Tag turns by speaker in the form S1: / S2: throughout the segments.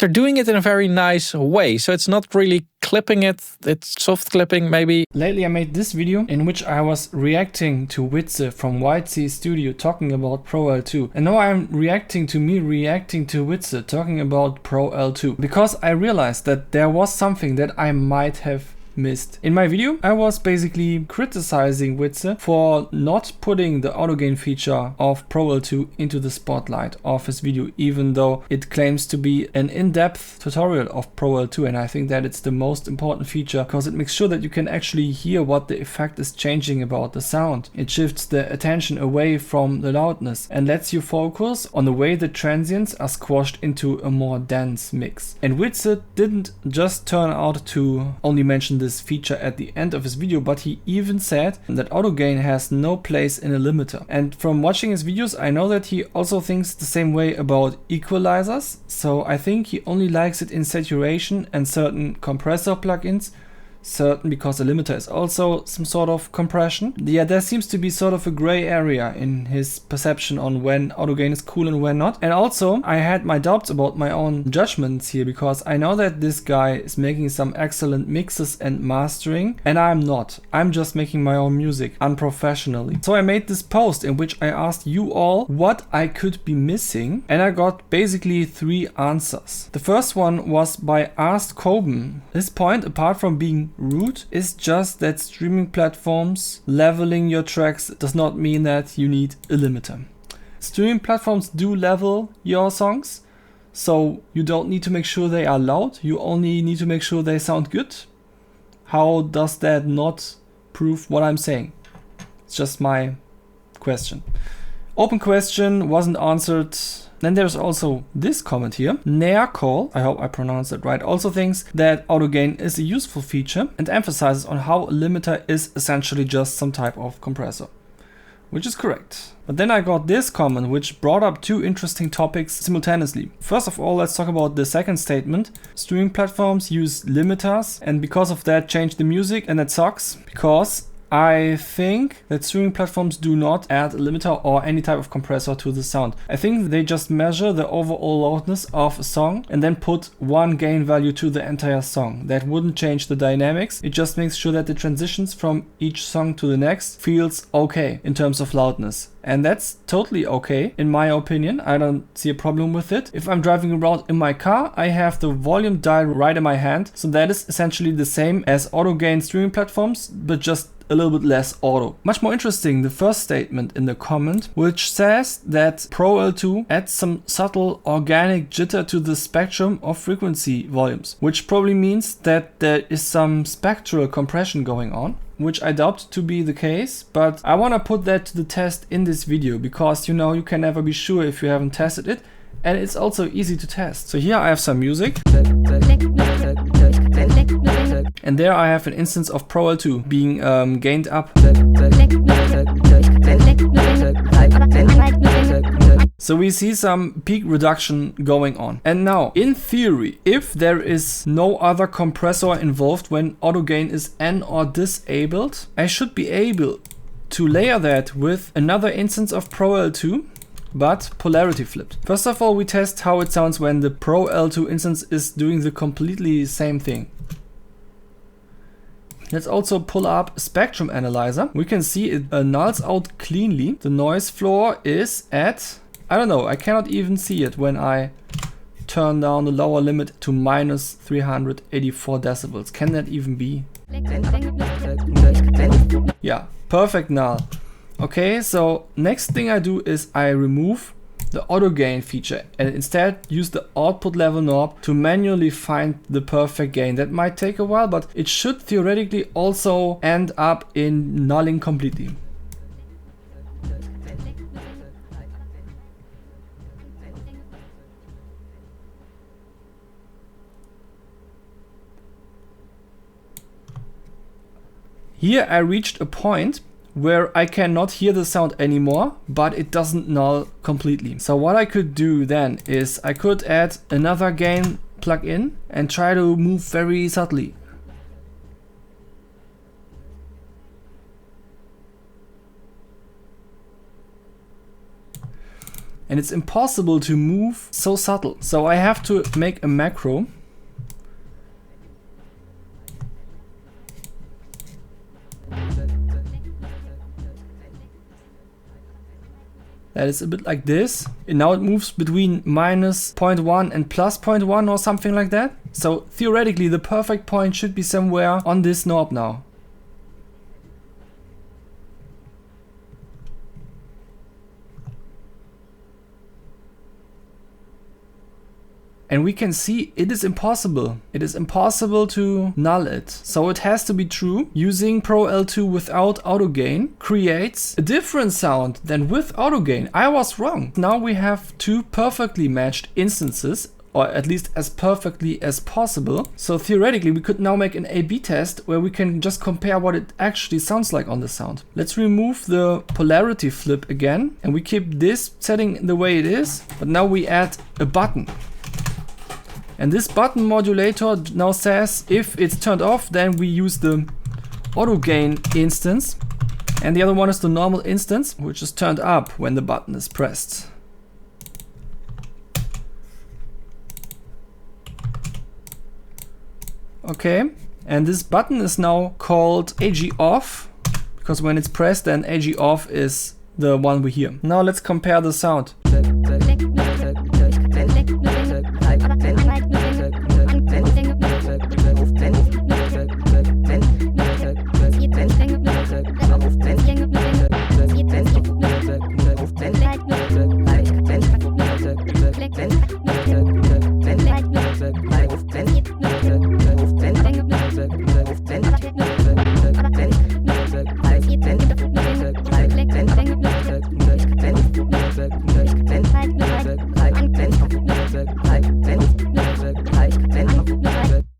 S1: they're doing it in a very nice way. So it's not really clipping it, it's soft clipping maybe.
S2: Lately I made this video in which I was reacting to Jitter from White Sea Studio talking about Pro-L2. And now I'm reacting to me reacting to Jitter talking about Pro-L2. Because I realized that there was something that I might have missed. In my video, I was basically criticizing Jitter for not putting the Autogain feature of Pro-L2 into the spotlight of his video, even though it claims to be an in-depth tutorial of Pro-L2, and I think that it's the most important feature because it makes sure that you can actually hear what the effect is changing about the sound. It shifts the attention away from the loudness and lets you focus on the way the transients are squashed into a more dense mix. And Jitter didn't just turn out to only mention this feature at the end of his video, but he even said that Autogain has no place in a limiter. And from watching his videos, I know that he also thinks the same way about equalizers, so I think he only likes it in saturation and certain compressor plugins. Certain because a limiter is also some sort of compression. Yeah, there seems to be sort of a gray area in his perception on when Autogain is cool and when not. And also I had my doubts about my own judgments here because I know that this guy is making some excellent mixes and mastering and I'm not. I'm just making my own music unprofessionally. So I made this post in which I asked you all what I could be missing and I got basically 3 answers. The first one was by Asked Coben. His point, apart from being rude, is just that streaming platforms leveling your tracks does not mean that you need a limiter. Streaming platforms do level your songs, so you don't need to make sure they are loud, you only need to make sure they sound good. How does that not prove what I'm saying? It's just my question. Open question, wasn't answered. Then there's also this comment here. Nearcall, I hope I pronounced it right, also thinks that Autogain is a useful feature and emphasizes on how a limiter is essentially just some type of compressor. Which is correct. But then I got this comment which brought up 2 interesting topics simultaneously. First of all, let's talk about the second statement. Streaming platforms use limiters and because of that change the music, and that sucks because I think that streaming platforms do not add a limiter or any type of compressor to the sound. I think they just measure the overall loudness of a song and then put one gain value to the entire song. That wouldn't change the dynamics. It just makes sure that the transitions from each song to the next feels okay in terms of loudness. And that's totally okay, in my opinion. I don't see a problem with it. If I'm driving around in my car, I have the volume dial right in my hand. So that is essentially the same as Autogain streaming platforms, but just a little bit less auto. Much more interesting, the first statement in the comment, which says that Pro-L2 adds some subtle organic jitter to the spectrum of frequency volumes, which probably means that there is some spectral compression going on, which I doubt to be the case, but I want to put that to the test in this video because you know you can never be sure if you haven't tested it, and it's also easy to test. So here I have some music. And there I have an instance of Pro-L2 being gained up. So we see some peak reduction going on. And now, in theory, if there is no other compressor involved when Autogain is N or disabled, I should be able to layer that with another instance of Pro-L2, but polarity flipped. First of all, we test how it sounds when the Pro-L2 instance is doing the completely same thing. Let's also pull up a spectrum analyzer. We can see it nulls out cleanly. The noise floor is at, I don't know, I cannot even see it when I turn down the lower limit to minus 384 decibels. Can that even be? Yeah, perfect null. Okay, so next thing I do is I remove the Autogain feature and instead use the output level knob to manually find the perfect gain. That might take a while, but it should theoretically also end up in nulling completely. Here I reached a point where I cannot hear the sound anymore, but it doesn't null completely. So what I could do then is I could add another gain plugin and try to move very subtly. and it's impossible to move so subtle. So I have to make a macro. That is a bit like this. And now it moves between minus 0.1 and plus 0.1 or something like that. So theoretically the perfect point should be somewhere on this knob now. And we can see it is impossible. It is impossible to null it. So it has to be true. Using Pro-L2 without Autogain creates a different sound than with Autogain. I was wrong. Now we have two perfectly matched instances, or at least as perfectly as possible. So theoretically we could now make an A/B test where we can just compare what it actually sounds like on the sound. Let's remove the polarity flip again, and we keep this setting the way it is, but now we add a button. And this button modulator now says if it's turned off, then we use the Autogain instance. And the other one is the normal instance, which is turned up when the button is pressed. Okay, and this button is now called AG off, because when it's pressed, then AG off is the one we hear. Now let's compare the sound.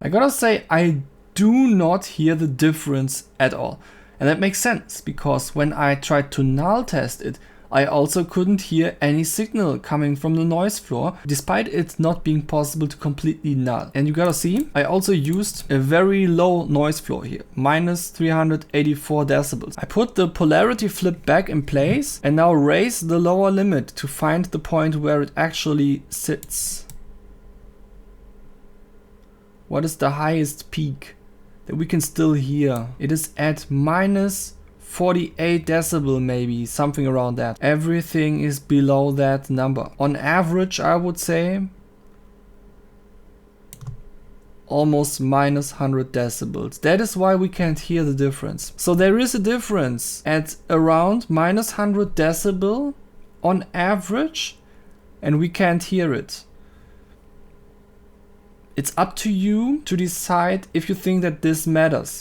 S2: I gotta say, I do not hear the difference at all. And that makes sense, because when I tried to null test it, I also couldn't hear any signal coming from the noise floor, despite it not being possible to completely null. And you gotta see, I also used a very low noise floor here, minus 384 decibels. I put the polarity flip back in place and now raise the lower limit to find the point where it actually sits. What is the highest peak that we can still hear? It is at minus 48 decibel, maybe something around that. Everything is below that number. On average, I would say almost minus 100 decibels. That is why we can't hear the difference. So there is a difference at around minus 100 decibel on average, and we can't hear it. It's up to you to decide if you think that this matters.